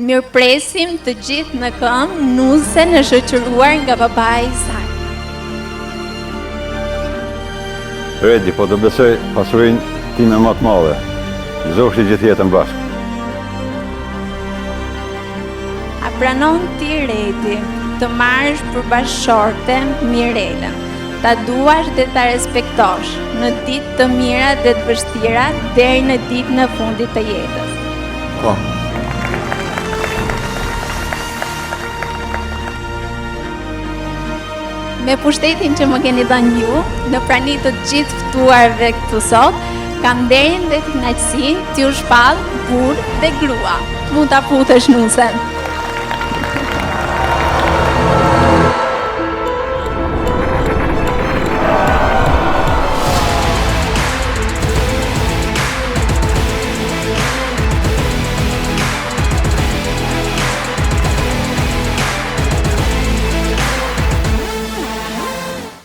Mirëpresim të gjithë në këmbë Nusen e shoqëruar nga babai i saj. Redi, po të besoj pasurinë time më të madhe. Zofshi gjithë jetën bashkë. A pranon ti, Redi, të marrësh për bashkëshorte Mirelën, ta duash dhe ta respektosh në ditë të mira dhe të vështira deri në ditën e fundit të jetës? Po. Me pushtetin që më keni dhënë ju, në prani të gjithë ftuarve këtu sot, kam nderin dhe kënaqësinë t'ju shpall burr dhe grua. Mund ta futesh Nusen.